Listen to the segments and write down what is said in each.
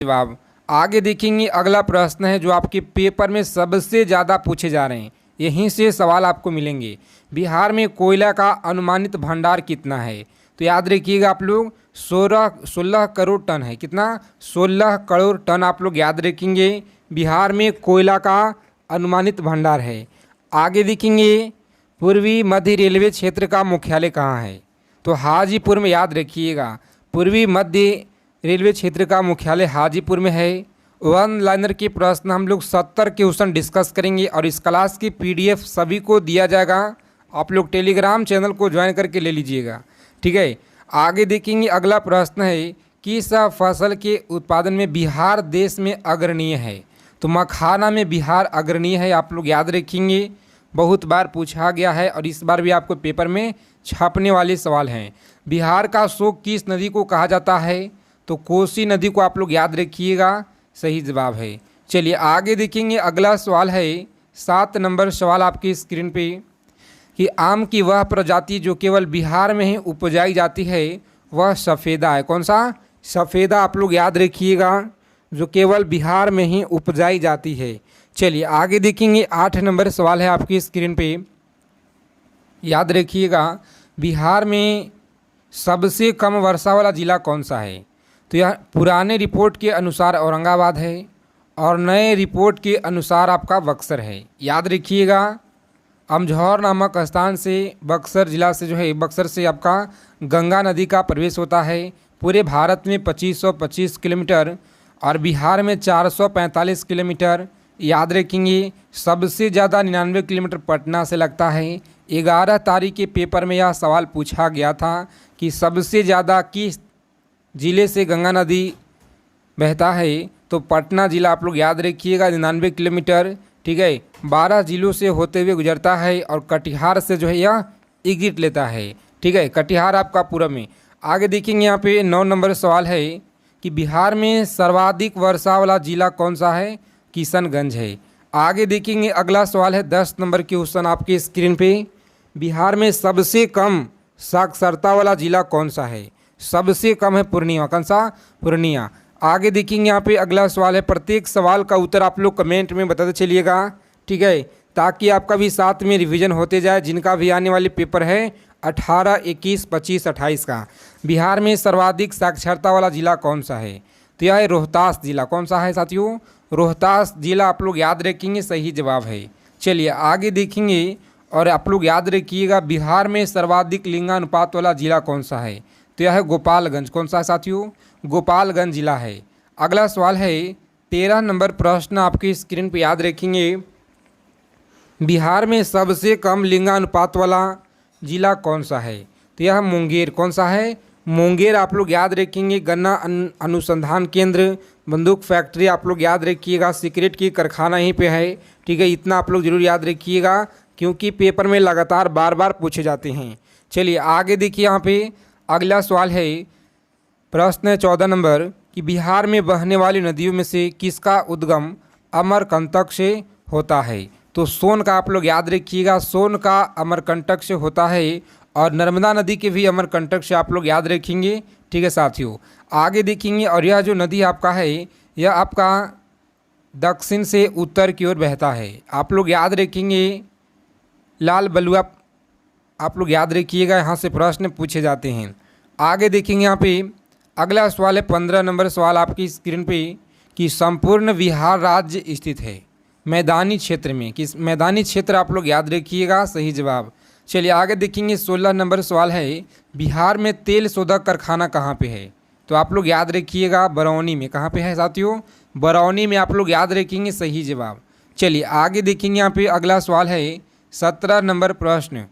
जवाब। आगे देखेंगे अगला प्रश्न है जो आपके पेपर में सबसे ज़्यादा पूछे जा रहे हैं, यहीं से सवाल आपको मिलेंगे। बिहार में कोयला का अनुमानित भंडार कितना है? तो याद रखिएगा आप लोग 16 करोड़ टन है। कितना? 16 करोड़ टन आप लोग याद रखेंगे बिहार में कोयला का अनुमानित भंडार है। आगे देखेंगे पूर्वी मध्य रेलवे क्षेत्र का मुख्यालय कहाँ है? तो हाजीपुर में याद रखिएगा। पूर्वी मध्य रेलवे क्षेत्र का मुख्यालय हाजीपुर में है। वन लाइनर के प्रश्न हम लोग 70 क्वेश्चन डिस्कस करेंगे और इस क्लास की पीडीएफ सभी को दिया जाएगा। आप लोग टेलीग्राम चैनल को ज्वाइन करके ले लीजिएगा, ठीक है। आगे देखेंगे अगला प्रश्न है किस फसल के उत्पादन में बिहार देश में अग्रणीय है? तो मखाना में बिहार अग्रणीय है, आप लोग याद रखेंगे। बहुत बार पूछा गया है और इस बार भी आपको पेपर में छापने वाले सवाल हैं। बिहार का शोक किस नदी को कहा जाता है? तो कोसी नदी को आप लोग याद रखिएगा, सही जवाब है। चलिए आगे देखेंगे अगला सवाल है 7 नंबर सवाल आपकी स्क्रीन पे कि आम की वह प्रजाति जो केवल बिहार में ही उपजाई जाती है वह सफ़ेदा है। कौन सा? सफ़ेदा आप लोग याद रखिएगा, जो केवल बिहार में ही उपजाई जाती है। चलिए आगे देखेंगे 8 नंबर सवाल है आपकी स्क्रीन पे, याद रखिएगा बिहार में सबसे कम वर्षा वाला ज़िला कौन सा है? तो यह पुराने रिपोर्ट के अनुसार औरंगाबाद है और नए रिपोर्ट के अनुसार आपका बक्सर है। याद रखिएगा अमझौर नामक स्थान से बक्सर ज़िला से जो है बक्सर से आपका गंगा नदी का प्रवेश होता है। पूरे भारत में 2525 किलोमीटर और बिहार में 445 किलोमीटर। याद रखेंगे सबसे ज़्यादा 99 किलोमीटर पटना से लगता है। 11 तारीख के पेपर में यह सवाल पूछा गया था कि सबसे ज़्यादा किस ज़िले से गंगा नदी बहता है? तो पटना ज़िला आप लोग याद रखिएगा 99 किलोमीटर, ठीक है। 12 ज़िलों से होते हुए गुजरता है और कटिहार से जो है यह एग्जिट लेता है, ठीक है। कटिहार आपका पूरब में। आगे देखेंगे यहाँ पे 9 नंबर सवाल है कि बिहार में सर्वाधिक वर्षा वाला ज़िला कौन सा है? किशनगंज है। आगे देखेंगे अगला सवाल है 10 नंबर के क्वेश्चन आपके स्क्रीन पे, बिहार में सबसे कम साक्षरता वाला ज़िला कौन सा है? सबसे कम है पूर्णिया। कौन सा? पूर्णिया। आगे देखेंगे यहाँ पे अगला सवाल है, प्रत्येक सवाल का उत्तर आप लोग कमेंट में बताते चलिएगा, ठीक है, ताकि आपका भी साथ में रिवीजन होते जाए। जिनका भी आने वाले पेपर है 18, 21, 25, 28 का। बिहार में सर्वाधिक साक्षरता वाला ज़िला कौन सा है? तो यह है रोहतास ज़िला। कौन सा है साथियों? रोहतास ज़िला आप लोग याद रखेंगे, सही जवाब है। चलिए आगे देखेंगे और आप लोग याद रखिएगा बिहार में सर्वाधिक लिंगानुपात वाला ज़िला कौन सा है? तो यह है गोपालगंज। कौन सा है साथियों? गोपालगंज जिला है। अगला सवाल है 13 नंबर प्रश्न आपकी स्क्रीन पर, याद रखेंगे बिहार में सबसे कम लिंगानुपात वाला जिला कौन सा है? तो यह मुंगेर। कौन सा है? मुंगेर आप लोग याद रखेंगे। गन्ना अनुसंधान केंद्र, बंदूक फैक्ट्री आप लोग याद रखिएगा, सिगरेट की कारखाना यहीं पे है, ठीक है। इतना आप लोग जरूर याद रखिएगा क्योंकि पेपर में लगातार बार बार पूछे जाते हैं। चलिए आगे देखिए यहाँ पे अगला सवाल है, प्रश्न है 14 नंबर कि बिहार में बहने वाली नदियों में से किसका उद्गम अमरकंटक से होता है? तो सोन का आप लोग याद रखिएगा, सोन का अमरकंटक से होता है और नर्मदा नदी के भी अमरकंटक से आप लोग याद रखेंगे, ठीक है साथियों। आगे देखेंगे और यह जो नदी आपका है यह आपका दक्षिण से उत्तर की ओर बहता है। आप लोग याद रखेंगे लाल बलुआ, आप लोग याद रखिएगा, यहाँ से प्रश्न पूछे जाते हैं। आगे देखेंगे यहाँ पे अगला सवाल है 15 नंबर सवाल आपकी स्क्रीन पे कि संपूर्ण बिहार राज्य स्थित है मैदानी क्षेत्र में। किस मैदानी क्षेत्र? आप लोग याद रखिएगा, सही जवाब। चलिए आगे देखेंगे 16 नंबर सवाल है बिहार में तेल शोधक कारखाना कहाँ पे है? तो आप लोग याद रखिएगा बरौनी में। कहाँ पे है साथियों? बरौनी में आप लोग याद रखेंगे, सही जवाब। चलिए आगे देखेंगे यहाँ पे अगला सवाल है 17 नंबर प्रश्न।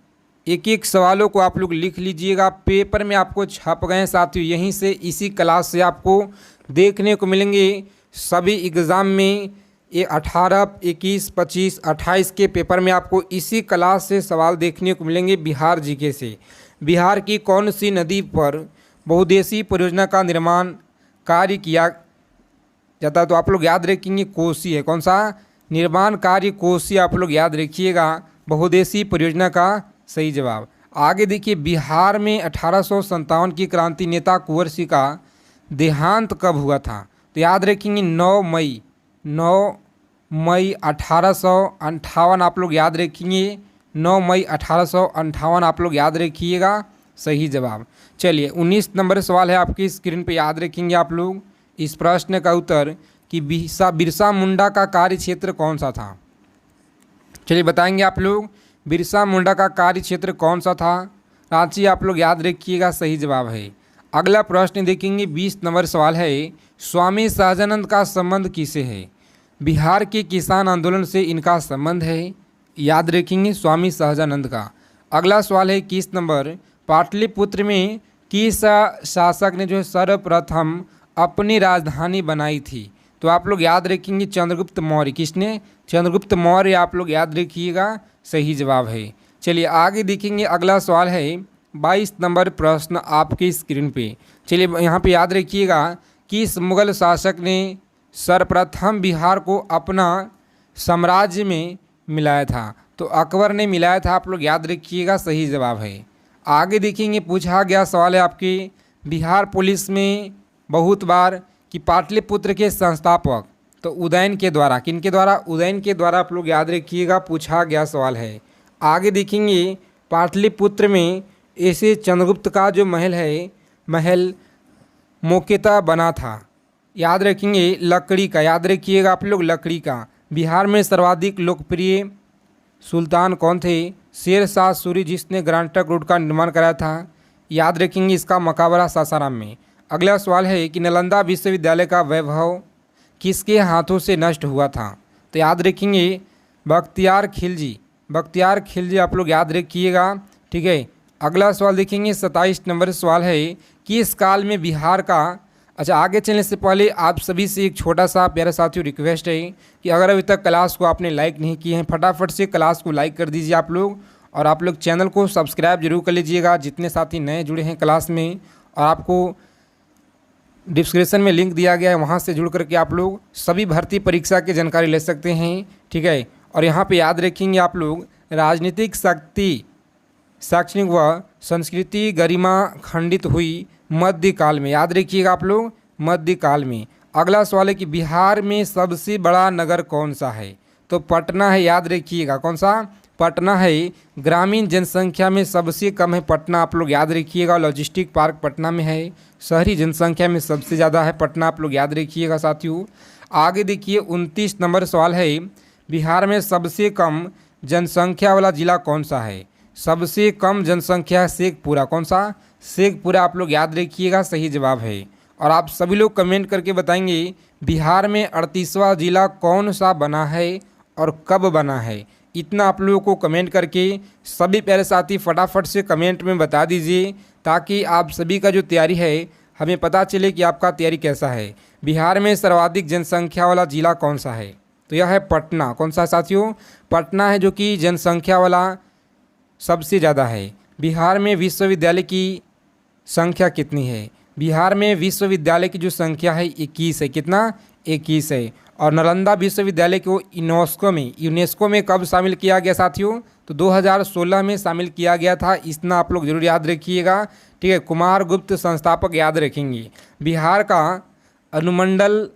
एक एक सवालों को आप लोग लिख लीजिएगा, पेपर में आपको छप गए साथियों, यहीं से इसी क्लास से आपको देखने को मिलेंगे सभी एग्ज़ाम में। ये 18, 21, 25, 28 के पेपर में आपको इसी क्लास से सवाल देखने को मिलेंगे बिहार जीके से। बिहार की कौन सी नदी पर बहुउद्देशीय परियोजना का निर्माण कार्य किया जाता है? तो आप लोग याद रखेंगे कोसी है। कौन सा? निर्माण कार्य कोसी आप लोग याद रखिएगा, बहुउद्देशीय परियोजना का सही जवाब। आगे देखिए बिहार में 1857 की क्रांति नेता कुंवर सिंह का देहांत कब हुआ था? तो तो याद रखेंगे 9 मई 1858 आप लोग याद रखेंगे। 9 मई 1858 आप लोग याद रखिएगा सही जवाब। चलिए 19 नंबर सवाल है आपकी स्क्रीन पे, याद रखेंगे आप लोग इस प्रश्न का उत्तर कि बिरसा मुंडा का कार्य क्षेत्र कौन सा था। चलिए बताएंगे आप लोग बिरसा मुंडा का कार्य क्षेत्र कौन सा था। रांची आप लोग याद रखिएगा सही जवाब है। अगला प्रश्न देखेंगे 20 नंबर सवाल है, स्वामी सहजानंद का संबंध किससे है। बिहार के किसान आंदोलन से इनका संबंध है, याद रखेंगे स्वामी सहजानंद का। अगला सवाल है 21 नंबर, पाटलिपुत्र में किस शासक ने जो है सर्वप्रथम अपनी राजधानी बनाई थी। तो आप लोग याद रखेंगे चंद्रगुप्त मौर्य। किसने? चंद्रगुप्त मौर्य आप लोग याद रखिएगा सही जवाब है। चलिए आगे देखेंगे अगला सवाल है 22 नंबर प्रश्न आपकी स्क्रीन पे। चलिए यहाँ पे याद रखिएगा किस मुगल शासक ने सर्वप्रथम बिहार को अपना साम्राज्य में मिलाया था। तो अकबर ने मिलाया था, आप लोग याद रखिएगा सही जवाब है। आगे देखेंगे पूछा गया सवाल है आपके बिहार पुलिस में बहुत बार कि पाटलिपुत्र के संस्थापक तो उदयन के द्वारा, किनके द्वारा? उदयन के द्वारा आप लोग याद रखिएगा पूछा गया सवाल है। आगे देखेंगे पाटलिपुत्र में ऐसे चंद्रगुप्त का जो महल है, महल मुख्यतः बना था, याद रखेंगे लकड़ी का, याद रखिएगा आप लोग लकड़ी का। बिहार में सर्वाधिक लोकप्रिय सुल्तान कौन थे? शेर शाह सूरी, जिसने ग्रांड ट्रंक रोड का निर्माण कराया था, याद रखेंगे इसका मकबरा सासाराम में। अगला सवाल है कि नालंदा विश्वविद्यालय का वैभव किसके हाथों से नष्ट हुआ था। तो याद रखेंगे बख्तियार खिलजी, बख्तियार खिलजी आप लोग याद रखिएगा, ठीक है। अगला सवाल देखेंगे 27 नंबर सवाल है कि इस काल में बिहार का, अच्छा आगे चलने से पहले आप सभी से एक छोटा सा प्यारे साथियों रिक्वेस्ट है कि अगर अभी तक क्लास को आपने लाइक नहीं किए हैं फटाफट से क्लास को लाइक कर दीजिए आप लोग, और आप लोग चैनल को सब्सक्राइब जरूर कर लीजिएगा जितने साथी नए जुड़े हैं क्लास में। और आपको डिस्क्रिप्शन में लिंक दिया गया है, वहाँ से जुड़ करके आप लोग सभी भर्ती परीक्षा की जानकारी ले सकते हैं, ठीक है। और यहाँ पे याद रखेंगे आप लोग राजनीतिक शक्ति, शैक्षणिक व संस्कृति गरिमा खंडित हुई मध्यकाल में, याद रखिएगा आप लोग मध्यकाल में। अगला सवाल है कि बिहार में सबसे बड़ा नगर कौन सा है। तो पटना है, याद रखिएगा कौन सा? पटना है। ग्रामीण जनसंख्या में सबसे कम है पटना, आप लोग याद रखिएगा। लॉजिस्टिक पार्क पटना में है। शहरी जनसंख्या में सबसे ज़्यादा है पटना, आप लोग याद रखिएगा साथियों। आगे देखिए 29 नंबर सवाल है बिहार में सबसे कम जनसंख्या वाला जिला कौन सा है। सबसे कम जनसंख्या शेखपुरा, कौन सा? शेखपुरा आप लोग याद रखिएगा सही जवाब है। और आप सभी लोग कमेंट करके बताएंगे बिहार में 38वां जिला कौन सा बना है और कब बना है। इतना आप लोगों को कमेंट करके सभी प्यारे साथी फटाफट से कमेंट में बता दीजिए ताकि आप सभी का जो तैयारी है हमें पता चले कि आपका तैयारी कैसा है। बिहार में सर्वाधिक जनसंख्या वाला जिला कौन सा है। तो यह है पटना। कौन सा साथियों? पटना है जो कि जनसंख्या वाला सबसे ज़्यादा है। बिहार में विश्वविद्यालय की संख्या कितनी है। बिहार में विश्वविद्यालय की जो संख्या है 21 है। कितना? 21 है। और नालंदा विश्वविद्यालय को यूनेस्को में कब शामिल किया गया साथियों? तो 2016 में शामिल किया गया था। इतना आप लोग जरूर याद रखिएगा, ठीक है। कुमार गुप्त संस्थापक याद रखेंगे। बिहार का अनुमंडल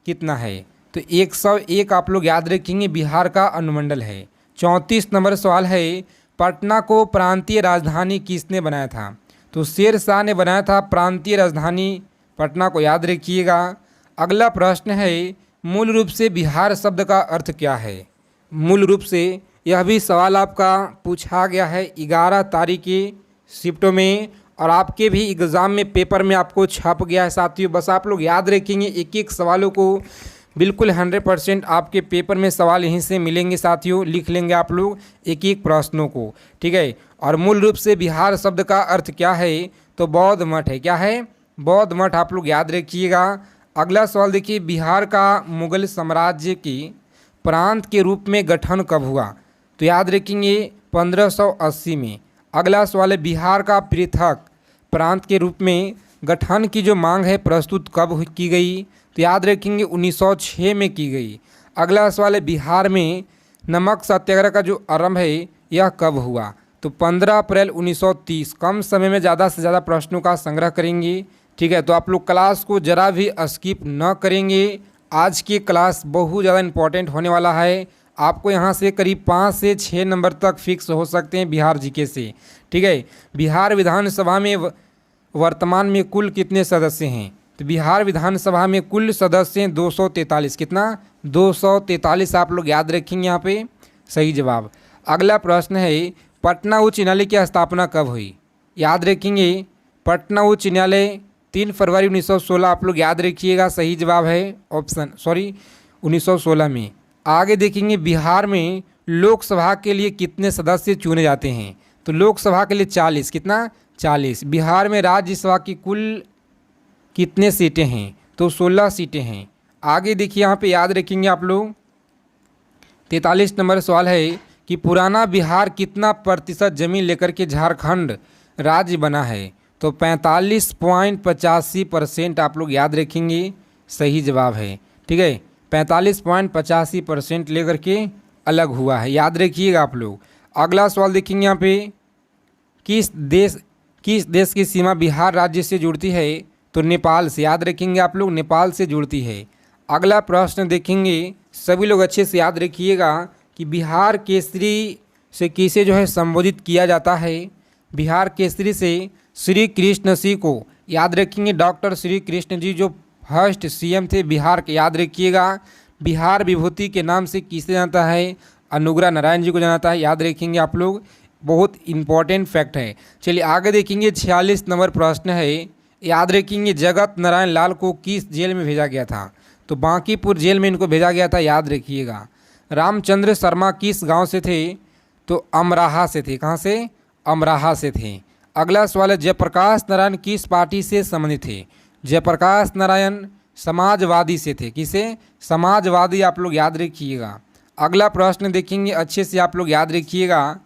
कितना है? तो 101 आप लोग याद रखेंगे बिहार का अनुमंडल है। 34 नंबर सवाल है पटना को प्रांतीय राजधानी किसने बनाया था। तो शेर शाह ने बनाया था प्रांतीय राजधानी पटना को, याद रखिएगा। अगला प्रश्न है मूल रूप से बिहार शब्द का अर्थ क्या है। मूल रूप से यह भी सवाल आपका पूछा गया है 11 तारीख की शिफ्टों में, और आपके भी एग्ज़ाम में पेपर में आपको छप गया है साथियों। बस आप लोग याद रखेंगे एक एक सवालों को, बिल्कुल 100% आपके पेपर में सवाल यहीं से मिलेंगे साथियों। लिख लेंगे आप लोग एक एक प्रश्नों को, ठीक है। और मूल रूप से बिहार शब्द का अर्थ क्या है? तो बौद्ध मठ है। क्या है? बौद्ध मठ आप लोग याद रखिएगा। अगला सवाल देखिए बिहार का मुगल साम्राज्य की प्रांत के रूप में गठन कब हुआ। तो याद रखेंगे 1580 में। अगला सवाल है बिहार का पृथक प्रांत के रूप में गठन की जो मांग है प्रस्तुत कब की गई। तो याद रखेंगे 1906 में की गई। अगला सवाल है बिहार में नमक सत्याग्रह का जो आरंभ है यह कब हुआ। तो 15 अप्रैल 1930। कम समय में ज़्यादा से ज़्यादा प्रश्नों का संग्रह करेंगे ठीक है, तो आप लोग क्लास को ज़रा भी स्किप न करेंगे। आज की क्लास बहुत ज़्यादा इम्पोर्टेंट होने वाला है। आपको यहाँ से करीब 5 से 6 नंबर तक फिक्स हो सकते हैं बिहार जीके से। ठीक है, बिहार विधानसभा में वर्तमान में कुल कितने सदस्य हैं? तो बिहार विधानसभा में कुल सदस्य हैं 243। कितना? 243 आप लोग याद रखेंगे यहाँ पे सही जवाब। अगला प्रश्न है, पटना उच्च न्यायालय की स्थापना कब हुई? याद रखेंगे, पटना उच्च न्यायालय 3 फरवरी 1916 आप लोग याद रखिएगा, सही जवाब है ऑप्शन 1916 में। आगे देखेंगे, बिहार में लोकसभा के लिए कितने सदस्य चुने जाते हैं? तो लोकसभा के लिए 40। कितना? 40। बिहार में राज्यसभा की कुल कितने सीटें हैं? तो 16 सीटें हैं। आगे देखिए, यहाँ पे याद रखेंगे आप लोग 43 नंबर सवाल है कि पुराना बिहार कितना प्रतिशत जमीन लेकर के झारखंड राज्य बना है? तो 45.85% आप लोग याद रखेंगे, सही जवाब है। ठीक है, 45.85% लेकर के अलग हुआ है, याद रखिएगा आप लोग। अगला सवाल देखेंगे यहाँ पे, किस देश की सीमा बिहार राज्य से जुड़ती है? तो नेपाल से, याद रखेंगे आप लोग, नेपाल से जुड़ती है। अगला प्रश्न देखेंगे, सभी लोग अच्छे से याद रखिएगा कि बिहार केसरी से किसे जो है संबोधित किया जाता है? बिहार केसरी से श्री कृष्ण सिंह को याद रखेंगे, डॉक्टर श्री कृष्ण जी जो फर्स्ट सीएम थे बिहार के, याद रखिएगा। बिहार विभूति के नाम से किसे जानता है? अनुग्रह नारायण जी को जानता है, याद रखेंगे आप लोग, बहुत इंपॉर्टेंट फैक्ट है। चलिए आगे देखेंगे, 46 नंबर प्रश्न है, याद रखेंगे, जगत नारायण लाल को किस जेल में भेजा गया था? तो बांकीपुर जेल में इनको भेजा गया था, याद रखिएगा। रामचंद्र शर्मा किस गांव से थे? तो अमराहा से थे। कहाँ से? अमराहा से थे। अगला सवाल है, जयप्रकाश नारायण किस पार्टी से संबंधित थे? जयप्रकाश नारायण समाजवादी से थे। किसे? समाजवादी, आप लोग याद रखिएगा। अगला प्रश्न देखेंगे, अच्छे से आप लोग याद रखिएगा,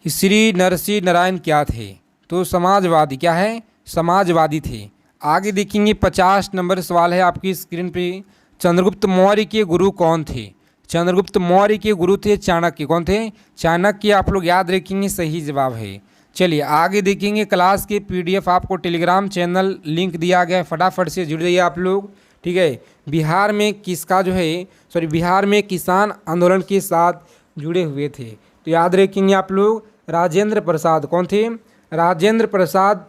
श्री नरसिंह नारायण क्या थे? तो समाजवादी, क्या है? समाजवादी थे। आगे देखेंगे, 50 नंबर सवाल है आपकी स्क्रीन पे, चंद्रगुप्त मौर्य के गुरु कौन थे? चंद्रगुप्त मौर्य के गुरु थे चाणक्य। कौन थे? चाणक्य, आप लोग याद रखेंगे, सही जवाब है। चलिए आगे देखेंगे, क्लास के पीडीएफ आपको टेलीग्राम चैनल लिंक दिया गया है, फटाफट से जुड़ जाइए आप लोग। ठीक है, बिहार में किसका जो है बिहार में किसान आंदोलन के साथ जुड़े हुए थे? तो याद रखेंगे आप लोग, राजेंद्र प्रसाद। कौन थे? राजेंद्र प्रसाद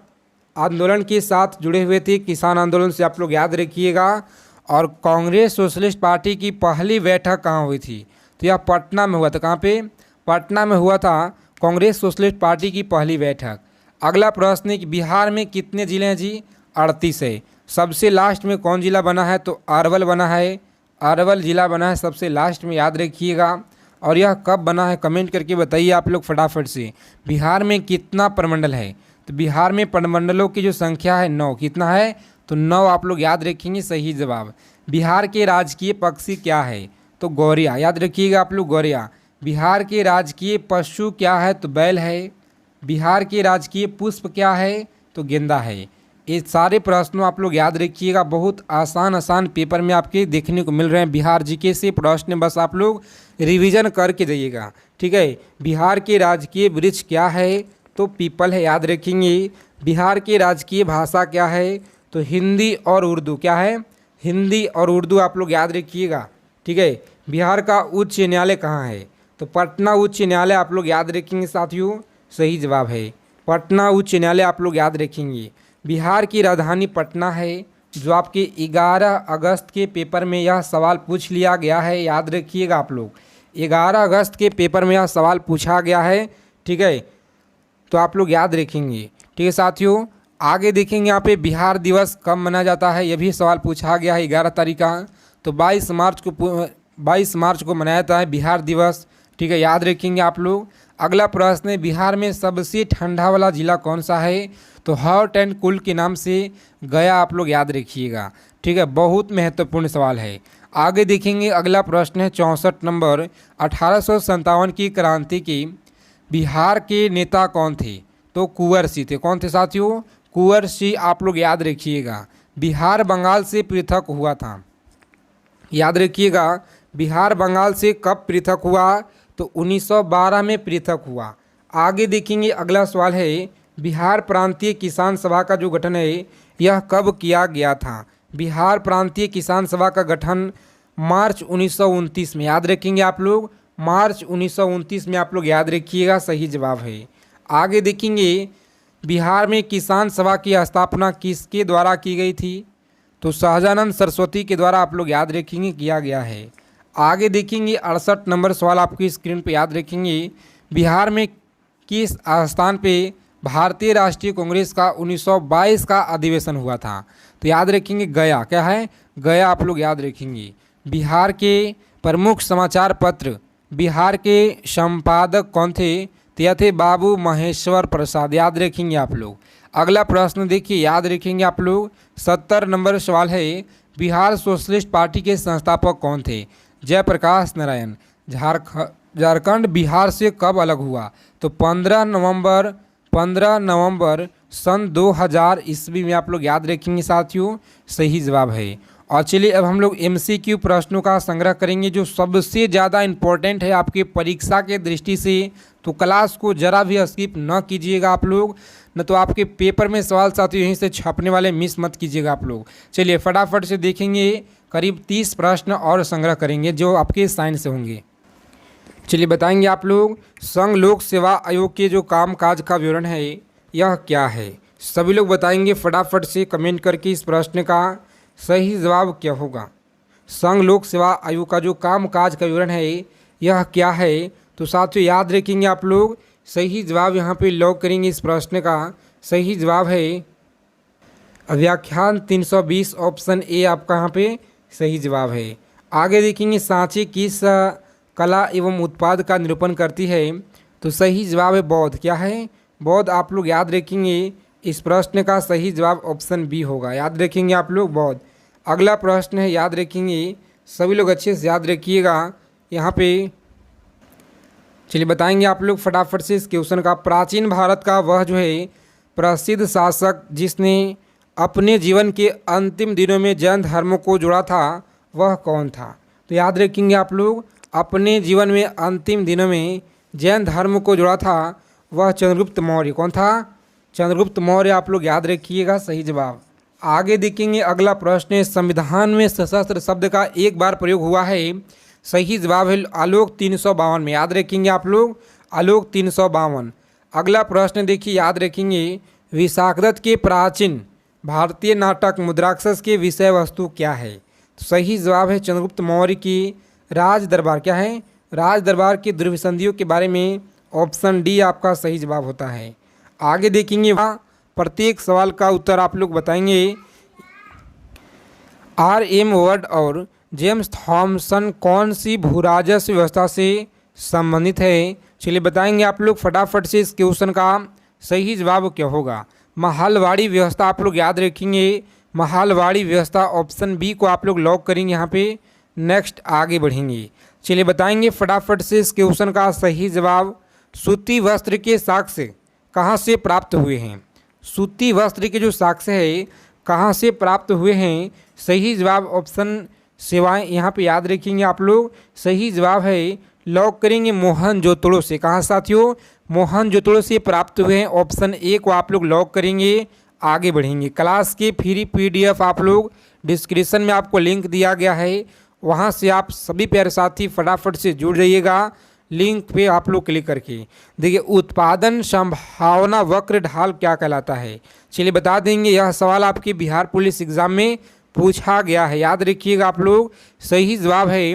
आंदोलन के साथ जुड़े हुए थे, किसान आंदोलन से, आप लोग याद रखिएगा। और कांग्रेस सोशलिस्ट पार्टी की पहली बैठक कहाँ हुई थी? तो यह पटना में हुआ था। कहाँ पे? पटना में हुआ था कांग्रेस सोशलिस्ट पार्टी की पहली बैठक। अगला प्रश्न है कि बिहार में कितने ज़िले हैं जी? 38 है। सबसे लास्ट में कौन ज़िला बना है? तो अरवल बना है, अरवल ज़िला बना है सबसे लास्ट में, याद रखिएगा। और यह कब बना है कमेंट करके बताइए आप लोग फटाफट से। बिहार में कितना प्रमंडल है? तो बिहार में प्रमंडलों की जो संख्या है 9। कितना है? तो 9 आप लोग याद रखेंगे, सही जवाब। बिहार के राजकीय पक्षी क्या है? तो गौरिया, याद रखिएगा आप लोग, गौरिया। बिहार के राजकीय पशु क्या है? तो बैल है। बिहार के राजकीय पुष्प क्या है? तो गेंदा है। ये सारे प्रश्नों आप लोग याद रखिएगा, बहुत आसान पेपर में आपके देखने को मिल रहे हैं बिहार जीके से प्रश्न, बस आप लोग रिवीजन करके जाइएगा। ठीक है, बिहार के राजकीय वृक्ष क्या है? तो पीपल है, याद रखेंगे। बिहार की राजकीय भाषा क्या है? तो हिंदी और उर्दू। क्या है? हिंदी और उर्दू, आप लोग याद रखिएगा। ठीक है, बिहार का उच्च न्यायालय कहाँ है? तो पटना उच्च न्यायालय, आप लोग याद रखेंगे साथियों, सही जवाब है। पटना उच्च न्यायालय आप लोग याद रखेंगे। बिहार की राजधानी पटना है, जो आपके 11 अगस्त के पेपर में यह सवाल पूछ लिया गया है, याद रखिएगा आप लोग। 11 अगस्त के पेपर में यह सवाल पूछा गया है। ठीक है, तो आप लोग याद रखेंगे। ठीक है साथियों, आगे देखेंगे यहाँ पे बिहार दिवस कब मनाया जाता है, यह भी सवाल पूछा गया है 11 तारीख का। तो 22 मार्च को मनाया जाता है बिहार दिवस। ठीक है, याद रखेंगे आप लोग। अगला प्रश्न है, बिहार में सबसे ठंडा वाला ज़िला कौन सा है? तो हॉट एंड कूल के नाम से गया, आप लोग याद रखिएगा। ठीक है, बहुत महत्वपूर्ण सवाल है। आगे देखेंगे, अगला प्रश्न है 64 नंबर, 1857 की क्रांति की बिहार के नेता कौन थे? तो कुंवर सिंह थे। कौन थे साथियों? कुंवर सिंह, आप लोग याद रखिएगा। बिहार बंगाल से पृथक हुआ था, याद रखिएगा। बिहार बंगाल से कब पृथक हुआ? तो 1912 में पृथक हुआ। आगे देखेंगे, अगला सवाल है, बिहार प्रांतीय किसान सभा का जो गठन है यह कब किया गया था? बिहार प्रांतीय किसान सभा का गठन मार्च 1929 में, याद रखेंगे आप लोग, मार्च 1929 में आप लोग याद रखिएगा, सही जवाब है। आगे देखेंगे बिहार में किसान सभा की स्थापना किसके द्वारा की गई थी? तो सहजानंद सरस्वती के द्वारा आप लोग याद रखेंगे किया गया है। आगे देखेंगे 68 नंबर सवाल आपकी स्क्रीन पे याद रखेंगे, बिहार में किस स्थान पे भारतीय राष्ट्रीय कांग्रेस का 1922 का अधिवेशन हुआ था? तो याद रखेंगे गया, क्या है, गया आप लोग याद रखेंगे। बिहार के प्रमुख समाचार पत्र, बिहार के संपादक कौन थे? तो यह थे बाबू महेश्वर प्रसाद, याद रखेंगे आप लोग। अगला प्रश्न देखिए, याद रखेंगे आप लोग, 70 नंबर सवाल है, बिहार सोशलिस्ट पार्टी के संस्थापक कौन थे? जयप्रकाश नारायण। झारखंड बिहार से कब अलग हुआ? तो 15 नवंबर सन 2000 ईस्वी में आप लोग याद रखेंगे साथियों, सही जवाब है। और चलिए अब हम लोग MCQ प्रश्नों का संग्रह करेंगे जो सबसे ज़्यादा इम्पोर्टेंट है आपके परीक्षा के दृष्टि से, तो क्लास को जरा भी स्किप न कीजिएगा आप लोग, न तो आपके पेपर में सवाल साथियों यहीं से छपने वाले, मिस मत कीजिएगा आप लोग। चलिए फटाफट से देखेंगे, करीब 30 प्रश्न और संग्रह करेंगे जो आपके साइंस से होंगे। चलिए बताएंगे आप लोग, संघ लोक सेवा आयोग के जो कामकाज का विवरण है यह क्या है? सभी लोग बताएंगे फटाफट से कमेंट करके इस प्रश्न का सही जवाब क्या होगा। संघ लोक सेवा आयोग का जो कामकाज का विवरण है यह क्या है? तो साथियों याद रखेंगे आप लोग, सही जवाब यहाँ पे लॉक करेंगे इस प्रश्न का, सही जवाब है व्याख्यान 320 ऑप्शन ए आपका यहाँ पे सही जवाब है। आगे देखेंगे सांची किस कला एवं उत्पाद का निरूपण करती है? तो सही जवाब है बौद्ध, क्या है, बौद्ध आप लोग याद रखेंगे, इस प्रश्न का सही जवाब ऑप्शन बी होगा, याद रखेंगे आप लोग बौद्ध। अगला प्रश्न है, याद रखेंगे, सभी लोग अच्छे से याद रखिएगा यहाँ पे। चलिए बताएंगे आप लोग फटाफट से इस क्वेश्चन का, प्राचीन भारत का वह जो है प्रसिद्ध शासक जिसने अपने जीवन के अंतिम दिनों में जैन धर्म को जोड़ा था वह कौन था? तो याद रखेंगे आप लोग, अपने जीवन में अंतिम दिनों में जैन धर्म को जोड़ा था वह चंद्रगुप्त मौर्य। कौन था? चंद्रगुप्त मौर्य आप लोग याद रखिएगा, सही जवाब। आगे देखेंगे अगला प्रश्न है, संविधान में सशस्त्र शब्द का एक बार प्रयोग हुआ है? सही जवाब है आलोक 352 में, याद रखेंगे आप लोग, आलोक 352। अगला प्रश्न देखिए, याद रखेंगे, विशाखदत्त के प्राचीन भारतीय नाटक मुद्राक्षस के विषय वस्तु क्या है? तो सही जवाब है चंद्रगुप्त मौर्य की राज दरबार, क्या है, राज दरबार की दुर्विसंधियों के बारे में, ऑप्शन डी आपका सही जवाब होता है। आगे देखेंगे, प्रत्येक सवाल का उत्तर आप लोग बताएंगे। RM वर्ड और जेम्स थॉमसन कौन सी भूराजस्व व्यवस्था से संबंधित है? चलिए बताएंगे आप लोग फटाफट से इस क्वेश्चन का सही जवाब क्या होगा। महलवाड़ी व्यवस्था आप लोग याद रखेंगे, महलवाड़ी व्यवस्था ऑप्शन बी को आप लोग लॉक करेंगे यहाँ पे। नेक्स्ट आगे बढ़ेंगे, चलिए बताएंगे फटाफट से इस क्वेश्चन का सही जवाब, सूती वस्त्र के साक्ष्य कहाँ से प्राप्त हुए हैं? सूती वस्त्र के जो साक्ष्य है कहाँ से प्राप्त हुए हैं? सही जवाब ऑप्शन सेवाएं यहाँ पे याद रखेंगे आप लोग, सही जवाब है लॉक करेंगे मोहनजोदड़ो से। कहाँ साथियों? मोहनजोदड़ो से प्राप्त हुए हैं, ऑप्शन ए को आप लोग लॉक करेंगे। आगे बढ़ेंगे, क्लास के फ्री PDF आप लोग डिस्क्रिप्शन में आपको लिंक दिया गया है, वहाँ से आप सभी प्यारे साथी फटाफट से जुड़ जाइएगा, लिंक पे आप लोग क्लिक करके। देखिए उत्पादन संभावना वक्र ढाल क्या कहलाता है? चलिए बता देंगे, यह सवाल आपके बिहार पुलिस एग्जाम में पूछा गया है, याद रखिएगा आप लोग, सही जवाब है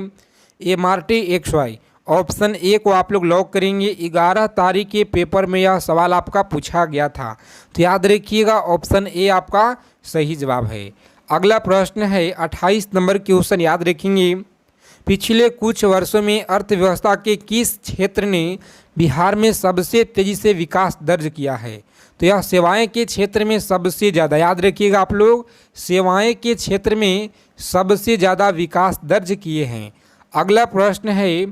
MRT XY, ऑप्शन ए को आप लोग लॉक करेंगे। 11 तारीख के पेपर में यह सवाल आपका पूछा गया था, तो याद रखिएगा ऑप्शन ए आपका सही जवाब है। अगला प्रश्न है 28 नंबर क्वेश्चन, याद रखेंगे, पिछले कुछ वर्षों में अर्थव्यवस्था के किस क्षेत्र ने बिहार में सबसे तेजी से विकास दर्ज किया है? तो यह सेवाएं के क्षेत्र में सबसे ज़्यादा, याद रखिएगा आप लोग, सेवाएं के क्षेत्र में सबसे ज़्यादा विकास दर्ज किए हैं। अगला प्रश्न है,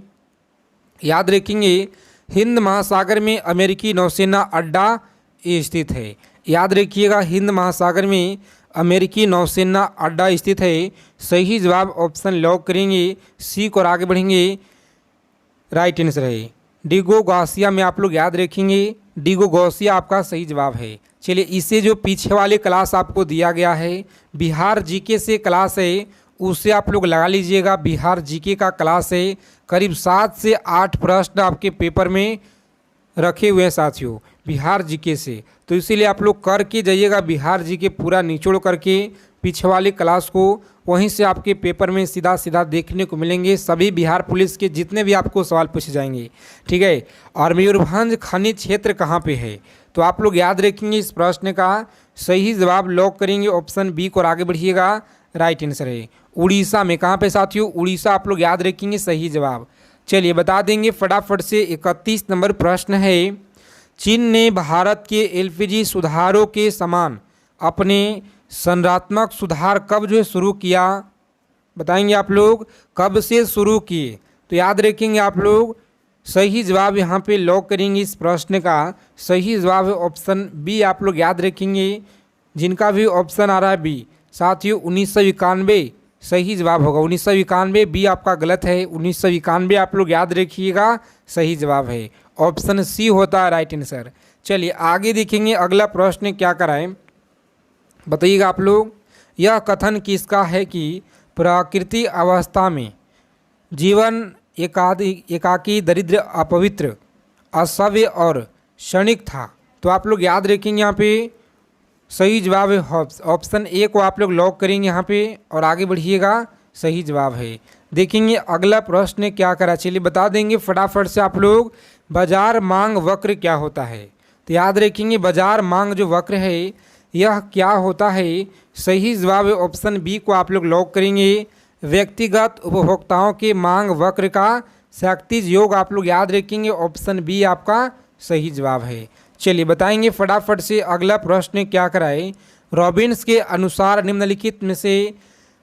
याद रखेंगे, हिंद महासागर में अमेरिकी नौसेना अड्डा स्थित है? याद रखिएगा, हिंद महासागर में अमेरिकी नौसेना अड्डा स्थित है, सही जवाब ऑप्शन लॉक करेंगे सी को। और आगे बढ़ेंगे, राइट आंसर है डिगो गॉसिया में आप लोग याद रखेंगे, डिगो गॉसिया आपका सही जवाब है। चलिए, इससे जो पीछे वाले क्लास आपको दिया गया है, बिहार जीके से क्लास है, उससे आप लोग लगा लीजिएगा। बिहार जीके का क्लास है, करीब 7 से 8 प्रश्न आपके पेपर में रखे हुए हैं साथियों, बिहार जीके से। तो इसीलिए आप लोग करके जाइएगा बिहार जीके पूरा निचोड़ करके पीछे वाले क्लास को, वहीं से आपके पेपर में सीधा सीधा देखने को मिलेंगे सभी बिहार पुलिस के जितने भी आपको सवाल पूछे जाएंगे, ठीक है। और मयूरभंज खनिज क्षेत्र कहाँ पे है, तो आप लोग याद रखेंगे इस प्रश्न का सही जवाब लॉक करेंगे ऑप्शन बी को और आगे बढ़िएगा। राइट आंसर है उड़ीसा में। कहाँ पे साथियों, उड़ीसा आप लोग याद रखेंगे सही जवाब। चलिए बता देंगे फटाफट से। 31 नंबर प्रश्न है, चीन ने भारत के एलपीजी सुधारों के समान अपने संरचनात्मक सुधार कब जो है शुरू किया, बताएंगे आप लोग कब से शुरू किए। तो याद रखेंगे आप लोग सही जवाब यहाँ पे लॉक करेंगे। इस प्रश्न का सही जवाब है ऑप्शन बी, आप लोग याद रखेंगे। जिनका भी ऑप्शन आ रहा है बी साथियों 1991 सही जवाब होगा। 1991 बी आपका गलत है, 1991 आप लोग याद रखिएगा सही जवाब है। ऑप्शन सी होता है राइट आंसर। चलिए आगे देखेंगे अगला प्रश्न क्या कराएं, बताइएगा आप लोग। यह कथन किसका है कि प्रकृति अवस्था में जीवन एकाकी दरिद्र अपवित्र असभ्य और क्षणिक था। तो आप लोग याद रखेंगे यहाँ पे सही जवाब है ऑप्शन ए को आप लोग लॉक करेंगे यहाँ पे और आगे बढ़िएगा सही जवाब है। देखेंगे अगला प्रश्न क्या करा, चलिए बता देंगे फटाफट से आप लोग। बाजार मांग वक्र क्या होता है, तो याद रखेंगे बाजार मांग जो वक्र है यह क्या होता है, सही जवाब है ऑप्शन बी को आप लोग लॉक करेंगे। व्यक्तिगत उपभोक्ताओं के मांग वक्र का क्षैतिज योग आप लोग याद रखेंगे, ऑप्शन बी आपका सही जवाब है। चलिए बताएंगे फटाफट से अगला प्रश्न क्या कराए। रॉबिन्स के अनुसार निम्नलिखित में से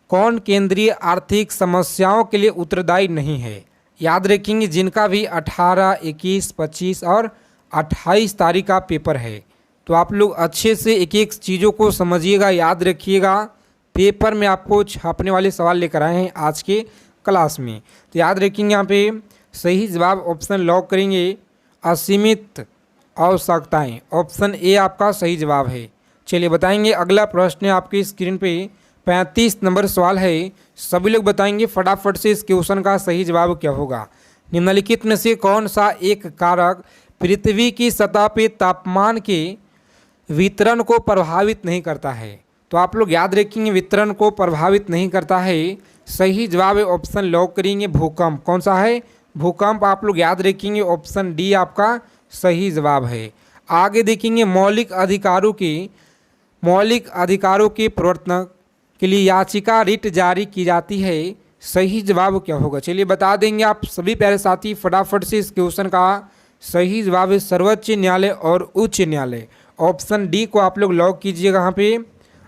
कौन केंद्रीय आर्थिक समस्याओं के लिए उत्तरदायी नहीं है। याद रखेंगे जिनका भी 18, 21, 25 और 28 तारीख का पेपर है, तो आप लोग अच्छे से एक एक चीज़ों को समझिएगा, याद रखिएगा। पेपर में आपको छापने वाले सवाल लेकर आए हैं आज के क्लास में, तो याद रखेंगे यहाँ पे सही जवाब ऑप्शन लॉक करेंगे। असीमित आवश्यकताएं, ऑप्शन ए आपका सही जवाब है। चलिए बताएंगे अगला प्रश्न आपकी स्क्रीन पे 35 नंबर सवाल है, सभी लोग बताएंगे फटाफट से इस क्वेश्चन का सही जवाब क्या होगा। निम्नलिखित में से कौन सा एक कारक पृथ्वी की सतह पे तापमान के वितरण को प्रभावित नहीं करता है। तो आप लोग याद रखेंगे वितरण को प्रभावित नहीं करता है, सही जवाब है ऑप्शन लॉक करेंगे भूकंप। कौन सा है, भूकंप आप लोग याद रखेंगे, ऑप्शन डी आपका सही जवाब है। आगे देखेंगे मौलिक अधिकारों के प्रवर्तन के लिए याचिका रिट जारी की जाती है, सही जवाब क्या होगा। चलिए बता देंगे आप सभी प्यारे साथी फटाफट से इस क्वेश्चन का सही जवाब है सर्वोच्च न्यायालय और उच्च न्यायालय, ऑप्शन डी को आप लोग लॉक कीजिएगा। यहाँ पे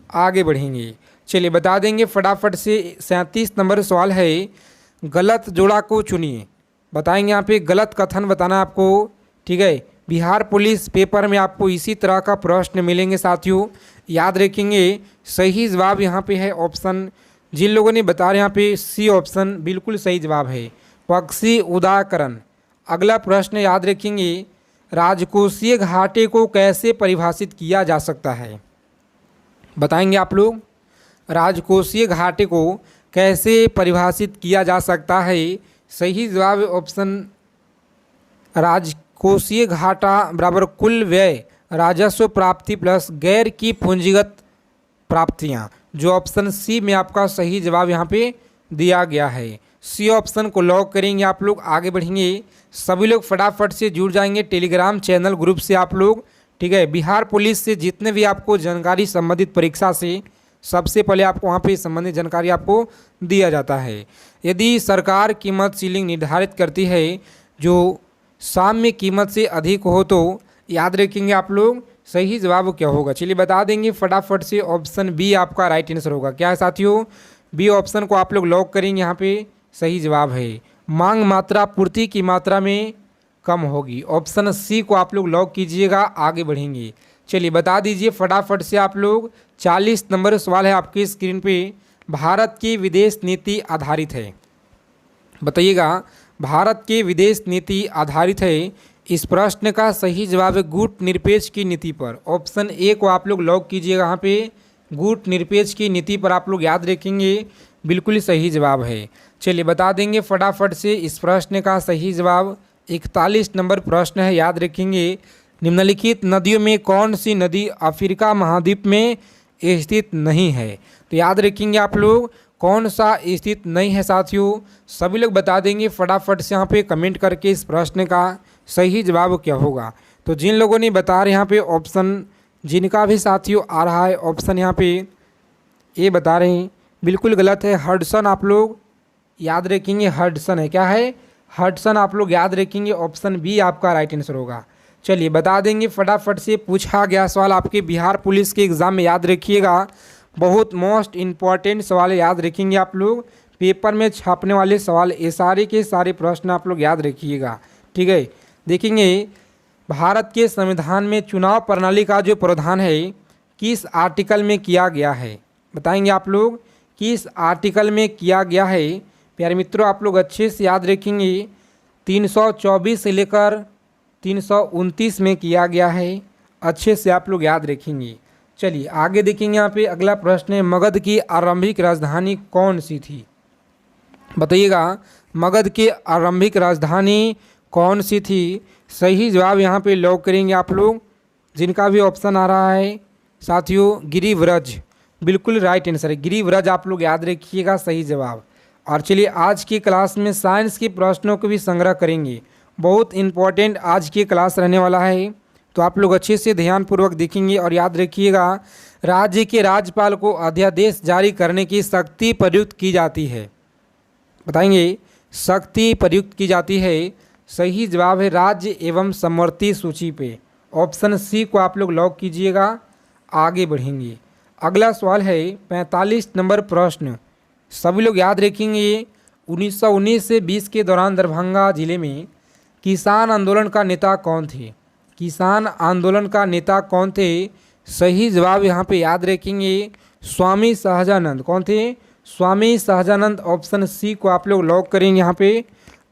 आगे बढ़ेंगे, चलिए बता देंगे फटाफट से 37 नंबर सवाल है, गलत जोड़ा को चुनिए। बताएंगे यहाँ पे गलत कथन बताना आपको, ठीक है। बिहार पुलिस पेपर में आपको इसी तरह का प्रश्न मिलेंगे साथियों, याद रखेंगे सही जवाब यहाँ पे है ऑप्शन, जिन लोगों ने बता रहे यहाँ पे सी ऑप्शन बिल्कुल सही जवाब है, पक्षी उदाहरण। अगला प्रश्न याद रखेंगे राजकोषीय घाटे को कैसे परिभाषित किया जा सकता है, बताएंगे आप लोग राजकोषीय घाटे को कैसे परिभाषित किया जा सकता है। सही जवाब ऑप्शन राजकोषीय घाटा बराबर कुल व्यय राजस्व प्राप्ति प्लस गैर की पूंजीगत प्राप्तियां, जो ऑप्शन सी में आपका सही जवाब यहाँ पे दिया गया है। सी ऑप्शन को लॉक करेंगे आप लोग। आगे बढ़ेंगे, सभी लोग फटाफट से जुड़ जाएंगे टेलीग्राम चैनल ग्रुप से आप लोग, ठीक है। बिहार पुलिस से जितने भी आपको जानकारी संबंधित परीक्षा से सबसे पहले आपको वहाँ पे संबंधित जानकारी आपको दिया जाता है। यदि सरकार कीमत सीलिंग निर्धारित करती है जो साम्य कीमत से अधिक हो तो याद रखेंगे आप लोग सही जवाब क्या होगा। चलिए बता देंगे फटाफट से, ऑप्शन बी आपका राइट आंसर होगा। क्या है साथियों, बी ऑप्शन को आप लोग लॉक करेंगे, यहाँ पे सही जवाब है मांग मात्रा पूर्ति की मात्रा में कम होगी, ऑप्शन सी को आप लोग लॉक कीजिएगा। आगे बढ़ेंगे, चलिए बता दीजिए फटाफट से आप लोग। 40 नंबर सवाल है आपकी स्क्रीन पे, भारत की विदेश नीति आधारित है, बताइएगा भारत की विदेश नीति आधारित है? इस प्रश्न का सही जवाब है गुट की नीति पर। ऑप्शन ए को आप लोग लॉक कीजिएगा। यहाँ पे गुट की नीति पर आप लोग याद रखेंगे, बिल्कुल सही जवाब है। चलिए बता देंगे फटाफट से इस प्रश्न का सही जवाब। 41 नंबर प्रश्न है, याद रखेंगे। निम्नलिखित नदियों में कौन सी नदी अफ्रीका महाद्वीप में स्थित नहीं है? तो याद रखेंगे आप लोग कौन सा स्थित नहीं है साथियों। सभी लोग बता देंगे फटाफट से यहाँ पे कमेंट करके इस प्रश्न का सही जवाब क्या होगा। तो जिन लोगों ने बता रहे यहाँ पे ऑप्शन, जिनका भी साथियों आ रहा है ऑप्शन यहाँ पे ये बता रहे हैं, बिल्कुल गलत है। हडसन आप लोग याद रखेंगे, हडसन है, क्या है? हडसन आप लोग याद रखेंगे। ऑप्शन बी आपका राइट आंसर होगा। चलिए बता देंगे फटाफट से पूछा गया सवाल आपके बिहार पुलिस के एग्ज़ाम में, याद रखिएगा। बहुत मोस्ट इम्पॉर्टेंट सवाल याद रखेंगे आप लोग, पेपर में छापने वाले सवाल, ये सारे के सारे प्रश्न आप लोग याद रखिएगा, ठीक है। देखेंगे भारत के संविधान में चुनाव प्रणाली का जो प्रावधान है किस आर्टिकल में किया गया है? बताएंगे आप लोग किस आर्टिकल में किया गया है। प्यारे मित्रों आप लोग अच्छे से याद रखेंगे, 324 से लेकर 329 में किया गया है, अच्छे से आप लोग याद रखेंगे। चलिए आगे देखेंगे। यहाँ पे अगला प्रश्न है, मगध की आरंभिक राजधानी कौन सी थी? बताइएगा, मगध की आरंभिक राजधानी कौन सी थी? सही जवाब यहाँ पे लॉक करेंगे आप लोग, जिनका भी ऑप्शन आ रहा है साथियों, गिरिव्रज, बिल्कुल राइट आंसर है, गिरिव्रज आप लोग याद रखिएगा, सही जवाब। और चलिए आज की क्लास में साइंस के प्रश्नों को भी संग्रह करेंगे, बहुत इंपॉर्टेंट आज की क्लास रहने वाला है, तो आप लोग अच्छे से ध्यानपूर्वक देखेंगे। और याद रखिएगा, राज्य के राज्यपाल को अध्यादेश जारी करने की शक्ति प्रयुक्त की जाती है। बताएंगे, शक्ति प्रयुक्त की जाती है। सही जवाब है राज्य एवं समवर्ती सूची पे, ऑप्शन सी को आप लोग लॉक कीजिएगा। आगे बढ़ेंगे, अगला सवाल है 45 नंबर प्रश्न, सभी लोग याद रखेंगे। 1919 से 20 के दौरान दरभंगा जिले में किसान आंदोलन का नेता कौन थे? किसान आंदोलन का नेता कौन थे? सही जवाब यहाँ पे याद रखेंगे, स्वामी सहजानंद। कौन थे? स्वामी सहजानंद, ऑप्शन सी को आप लोग लॉक करेंगे यहाँ पे।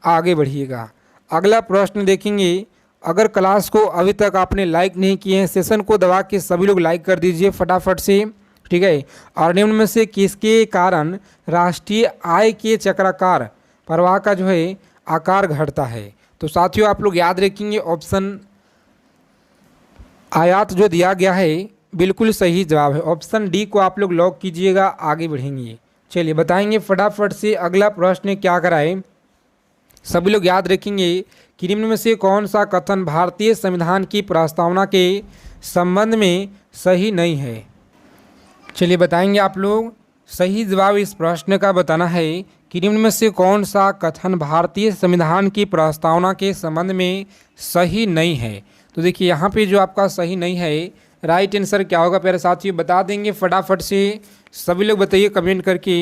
आगे बढ़िएगा, अगला प्रश्न देखेंगे। अगर क्लास को अभी तक आपने लाइक नहीं किए हैं, सेशन को दबा के सभी लोग लाइक कर दीजिए फटाफट से, ठीक है। और निम्न में से किसके कारण राष्ट्रीय आय के चक्राकार प्रवाह का जो है आकार घटता है? तो साथियों आप लोग याद रखेंगे, ऑप्शन आयात जो दिया गया है बिल्कुल सही जवाब है, ऑप्शन डी को आप लोग लॉक कीजिएगा। आगे बढ़ेंगे, चलिए बताएंगे फटाफट से अगला प्रश्न क्या कराए। सभी लोग याद रखेंगे कि निम्न में से कौन सा कथन भारतीय संविधान की प्रस्तावना के संबंध में सही नहीं है? चलिए बताएंगे आप लोग, सही जवाब इस प्रश्न का बताना है कि निम्न में से कौन सा कथन भारतीय संविधान की प्रस्तावना के संबंध में सही नहीं है। तो देखिए यहाँ पे जो आपका सही नहीं है, राइट आंसर क्या होगा प्यारे साथियों, बता देंगे फटाफट से, सभी लोग बताइए कमेंट करके।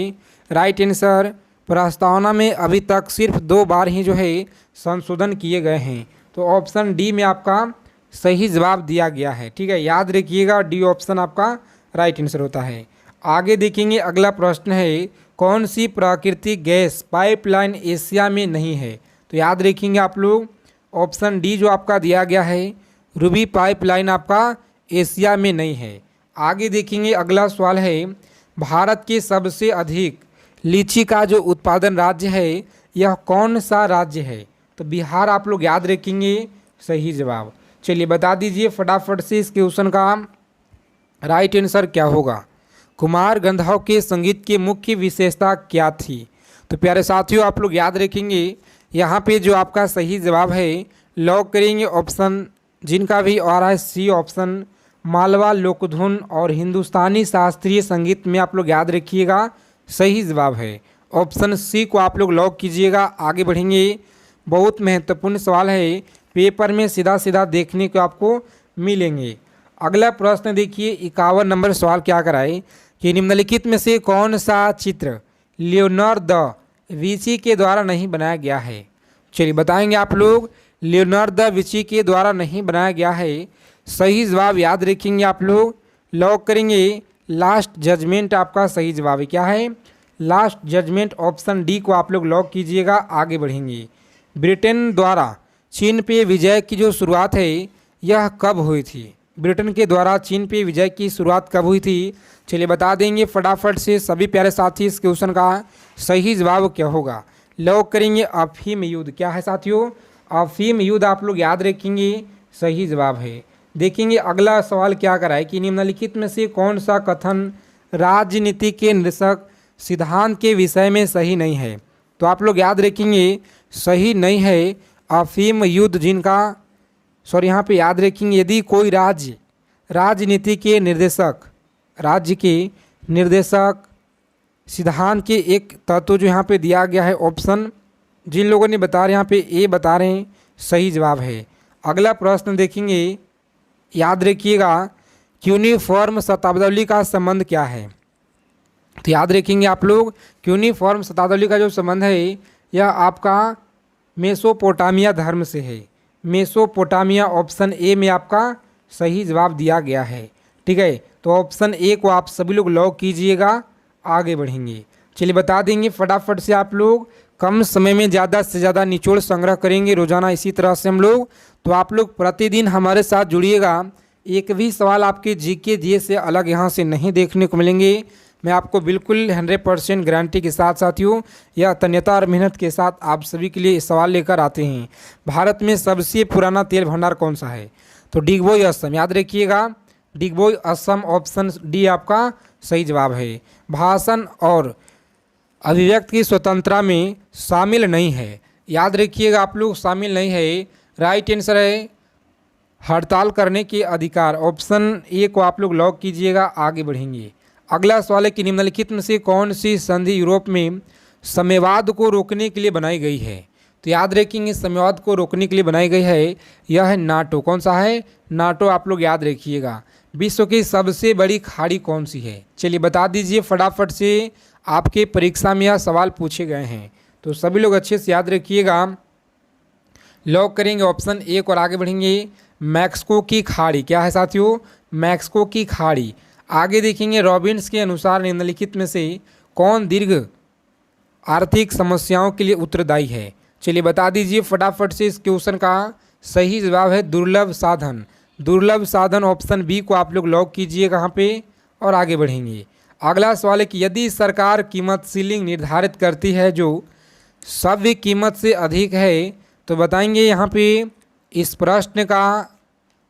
राइट आंसर, प्रस्तावना में अभी तक सिर्फ 2 बार ही जो है संशोधन किए गए हैं, तो ऑप्शन डी में आपका सही जवाब दिया गया है, ठीक है। याद रखिएगा, डी ऑप्शन आपका राइट आंसर होता है। आगे देखेंगे, अगला प्रश्न है, कौन सी प्राकृतिक गैस पाइपलाइन एशिया में नहीं है? तो याद रखेंगे आप लोग, ऑप्शन डी जो आपका दिया गया है, रूबी पाइपलाइन आपका एशिया में नहीं है। आगे देखेंगे, अगला सवाल है, भारत के सबसे अधिक लीची का जो उत्पादन राज्य है यह कौन सा राज्य है? तो बिहार आप लोग याद रखेंगे, सही जवाब। चलिए बता दीजिए फटाफट से इस क्वेश्चन का राइट आंसर क्या होगा। कुमार गंधर्व के संगीत की मुख्य विशेषता क्या थी? तो प्यारे साथियों आप लोग याद रखेंगे, यहाँ पे जो आपका सही जवाब है लॉक करेंगे, ऑप्शन जिनका भी आ रहा है सी ऑप्शन, मालवा लोकधुन और हिंदुस्तानी शास्त्रीय संगीत में आप लोग याद रखिएगा, सही जवाब है, ऑप्शन सी को आप लोग लॉक कीजिएगा। आगे बढ़ेंगे, बहुत महत्वपूर्ण सवाल है, पेपर में सीधा सीधा देखने को आपको मिलेंगे। अगला प्रश्न देखिए, 51 नंबर सवाल क्या कराए कि निम्नलिखित में से कौन सा चित्र लियोनार्डो द विंची के द्वारा नहीं बनाया गया है? चलिए बताएंगे आप लोग, लियोनार्डो द विंची के द्वारा नहीं बनाया गया है। सही जवाब याद रखेंगे आप लोग, लॉक करेंगे, लास्ट जजमेंट आपका सही जवाब है। क्या है? लास्ट जजमेंट, ऑप्शन डी को आप लोग लॉक कीजिएगा। आगे बढ़ेंगे, ब्रिटेन द्वारा चीन पे विजय की जो शुरुआत है यह कब हुई थी? ब्रिटेन के द्वारा चीन पे विजय की शुरुआत कब हुई थी? चलिए बता देंगे फटाफट से सभी प्यारे साथी। इस क्वेश्चन का सही जवाब क्या होगा? लॉक करेंगे अफीम युद्ध। क्या है साथियों? अफीम युद्ध आप लोग याद रखेंगे, सही जवाब है। देखेंगे अगला सवाल क्या करा है कि निम्नलिखित में से कौन सा कथन राजनीति के निरसक सिद्धांत के विषय में सही नहीं है? तो आप लोग याद रखेंगे सही नहीं है अफीम युद्ध जिनका यहाँ पे याद रखेंगे यदि कोई राजनीति के राज्य के निर्देशक सिद्धांत के एक तत्व जो यहाँ पे दिया गया है ऑप्शन जिन लोगों ने बता रहे यहाँ पे ए बता रहे हैं, सही जवाब है। अगला प्रश्न देखेंगे, याद रखिएगा यूनिफॉर्म शब्दावली का संबंध क्या है? तो याद रखेंगे आप लोग यूनिफॉर्म शब्दावली का जो संबंध है यह आपका मेसोपोटामिया धर्म से है। मेसोपोटामिया ऑप्शन ए में आपका सही जवाब दिया गया है। ठीक है, तो ऑप्शन ए को आप सभी लोग लॉक कीजिएगा, आगे बढ़ेंगे। चलिए बता देंगे फटाफट से आप लोग कम समय में ज़्यादा से ज़्यादा निचोड़ संग्रह करेंगे रोजाना इसी तरह से हम लोग। तो आप लोग प्रतिदिन हमारे साथ जुड़िएगा, एक भी सवाल आपके जीके दिए से अलग यहाँ से नहीं देखने को मिलेंगे। मैं आपको बिल्कुल 100% गारंटी के साथ साथियों यह तन्यता और मेहनत के साथ आप सभी के लिए सवाल लेकर आते हैं। भारत में सबसे पुराना तेल भंडार कौन सा है? तो डिगबोई असम, याद रखिएगा डिगबोई असम ऑप्शन डी आपका सही जवाब है। भाषण और अभिव्यक्ति की स्वतंत्रता में शामिल नहीं है, याद रखिएगा आप लोग शामिल नहीं है। राइट आंसर है हड़ताल करने के अधिकार, ऑप्शन ए को आप लोग लॉक कीजिएगा, आगे बढ़ेंगे। अगला सवाल है कि निम्नलिखित में से कौन सी संधि यूरोप में साम्यवाद को रोकने के लिए बनाई गई है? तो याद रखेंगे साम्यवाद को रोकने के लिए बनाई गई है, यह है नाटो। कौन सा है? नाटो आप लोग याद रखिएगा। विश्व की सबसे बड़ी खाड़ी कौन सी है? चलिए बता दीजिए फटाफट से, आपके परीक्षा में यह सवाल पूछे गए हैं तो सभी लोग अच्छे से याद रखिएगा। लॉक करेंगे ऑप्शन ए को और आगे बढ़ेंगे। मैक्सिको की खाड़ी, क्या है साथियों? मैक्सिको की खाड़ी। आगे देखेंगे रॉबिन्स के अनुसार निम्नलिखित में से कौन दीर्घ आर्थिक समस्याओं के लिए उत्तरदायी है? चलिए बता दीजिए फटाफट से। इस क्वेश्चन का सही जवाब है दुर्लभ साधन। दुर्लभ साधन ऑप्शन बी को आप लोग लॉक कीजिएगा यहाँ पे और आगे बढ़ेंगे। अगला सवाल है कि यदि सरकार कीमत सीलिंग निर्धारित करती है जो सव्य कीमत से अधिक है तो बताएंगे यहाँ पे इस प्रश्न का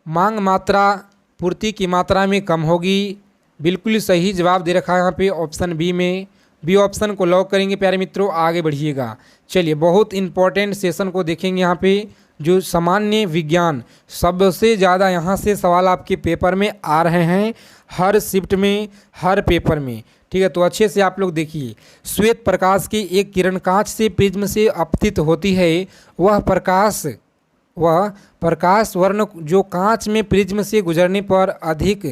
मांग मात्रा पूर्ति की मात्रा में कम होगी। बिल्कुल सही जवाब दे रखा है यहाँ पे ऑप्शन बी में। बी ऑप्शन को लॉक करेंगे प्यारे मित्रों, आगे बढ़िएगा। चलिए बहुत इंपॉर्टेंट सेशन को देखेंगे यहाँ पे, जो सामान्य विज्ञान सबसे ज़्यादा यहाँ से सवाल आपके पेपर में आ रहे हैं, हर शिफ्ट में हर पेपर में। ठीक है, तो अच्छे से आप लोग देखिए। श्वेत प्रकाश की एक किरण कांच से प्रिज्म से अपतित होती है, वह प्रकाश वर्ण जो कांच में प्रिज्म से गुजरने पर अधिक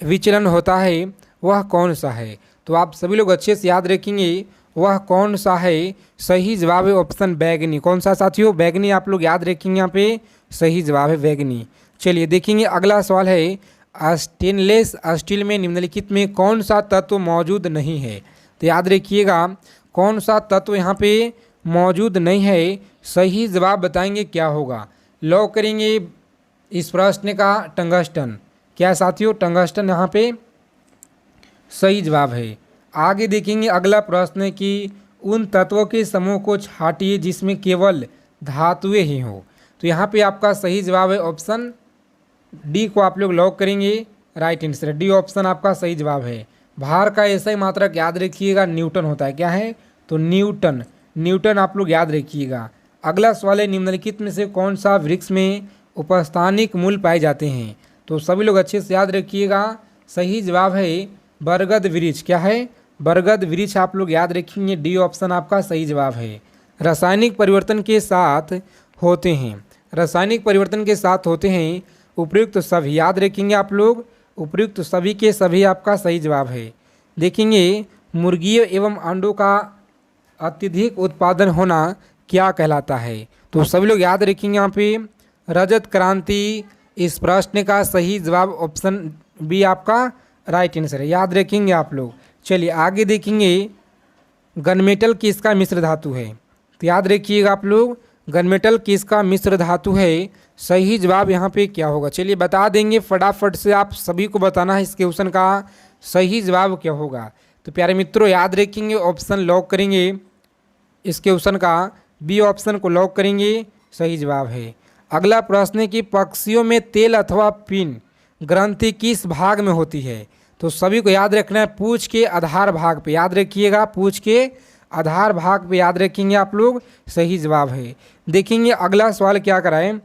विचलन होता है वह कौन सा है? तो आप सभी लोग अच्छे से याद रखेंगे वह कौन सा है। सही जवाब है ऑप्शन बैगनी। कौन सा साथियों? बैगनी आप लोग याद रखेंगे यहाँ पे, सही जवाब है बैगनी। चलिए देखेंगे अगला सवाल है स्टेनलेस स्टील में निम्नलिखित में कौन सा तत्व मौजूद नहीं है? तो याद रखिएगा कौन सा तत्व यहाँ पे मौजूद नहीं है, सही जवाब बताएंगे क्या होगा। लॉक करेंगे इस प्रश्न का टंगस्टन। क्या साथियों? टंगस्टन यहाँ पे सही जवाब है। आगे देखेंगे अगला प्रश्न है कि उन तत्वों के समूह को छाटिए जिसमें केवल धातुएं ही हो। तो यहाँ पे आपका सही जवाब है ऑप्शन डी को आप लोग लॉक करेंगे, राइट आंसर डी ऑप्शन आपका सही जवाब है। भार का ऐसा ही मात्रक याद रखिएगा न्यूटन होता है। क्या है? तो न्यूटन आप लोग याद रखिएगा। अगला सवाल है निम्नलिखित में से कौन सा वृक्ष में उपस्थानिक मूल पाए जाते हैं? तो सभी लोग अच्छे से याद रखिएगा, सही जवाब है बरगद वृक्ष। क्या है? बरगद वृक्ष आप लोग याद रखेंगे, डी ऑप्शन आपका सही जवाब है। रासायनिक परिवर्तन के साथ होते हैं उपयुक्त सभी, याद रखेंगे आप लोग, उपयुक्त सभी के सभी आपका सही जवाब है। देखेंगे मुर्गियों एवं अंडों का अत्यधिक उत्पादन होना क्या कहलाता है? तो सभी लोग याद रखेंगे यहाँ पे रजत क्रांति। इस प्रश्न का सही जवाब ऑप्शन बी आपका राइट आंसर है, याद रखेंगे आप लोग। चलिए आगे देखेंगे गनमेटल किसका मिश्र धातु है? तो याद रखिएगा आप लोग गनमेटल किसका मिश्र धातु है? सही जवाब यहाँ पे क्या होगा? चलिए बता देंगे फटाफट से, आप सभी को बताना है इस क्वेश्चन का सही जवाब क्या होगा। तो प्यारे मित्रों याद रखेंगे, ऑप्शन लॉक करेंगे, इस क्वेश्चन का बी ऑप्शन को लॉक करेंगे, सही जवाब है। अगला प्रश्न है कि पक्षियों में तेल अथवा पिन ग्रंथि किस भाग में होती है? तो सभी को याद रखना है पूंछ के आधार भाग पे, याद रखिएगा पूंछ के आधार भाग पे याद रखेंगे आप लोग, सही जवाब है। देखेंगे अगला सवाल क्या कराएं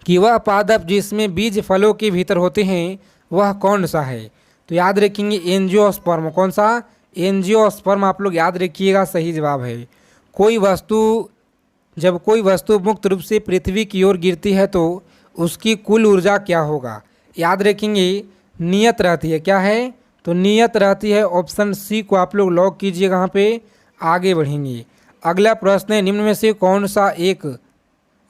कि वह पादप जिसमें बीज फलों के भीतर होते हैं वह कौन सा है? तो याद रखेंगे एंजियोस्पर्म। कौन सा? एंजियोस्पर्म आप लोग याद रखिएगा, सही जवाब है। जब कोई वस्तु मुक्त रूप से पृथ्वी की ओर गिरती है तो उसकी कुल ऊर्जा क्या होगा? याद रखेंगे नियत रहती है। क्या है? तो नियत रहती है। ऑप्शन सी को आप लोग लॉक कीजिएगा, यहाँ पे आगे बढ़ेंगे। अगला प्रश्न है निम्न में से कौन सा एक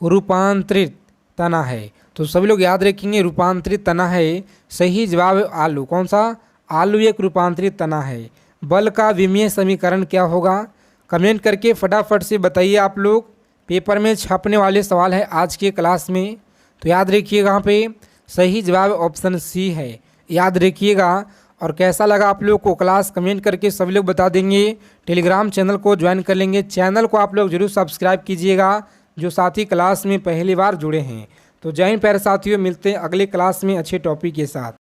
रूपांतरित तना है? तो सभी लोग याद रखेंगे रूपांतरित तना है, सही जवाब है आलू। कौन सा? आलू एक रूपांतरित तना है। बल का विमीय समीकरण क्या होगा? कमेंट करके फटाफट से बताइए आप लोग, पेपर में छपने वाले सवाल है आज के क्लास में। तो याद रखिएगा यहाँ पे सही जवाब ऑप्शन सी है, याद रखिएगा। और कैसा लगा आप लोग को क्लास कमेंट करके सभी लोग बता देंगे। टेलीग्राम चैनल को ज्वाइन कर लेंगे, चैनल को आप लोग जरूर सब्सक्राइब कीजिएगा जो साथी क्लास में पहली बार जुड़े हैं। तो जय हिंद प्यारे साथियों, मिलते हैं अगले क्लास में अच्छे टॉपिक के साथ।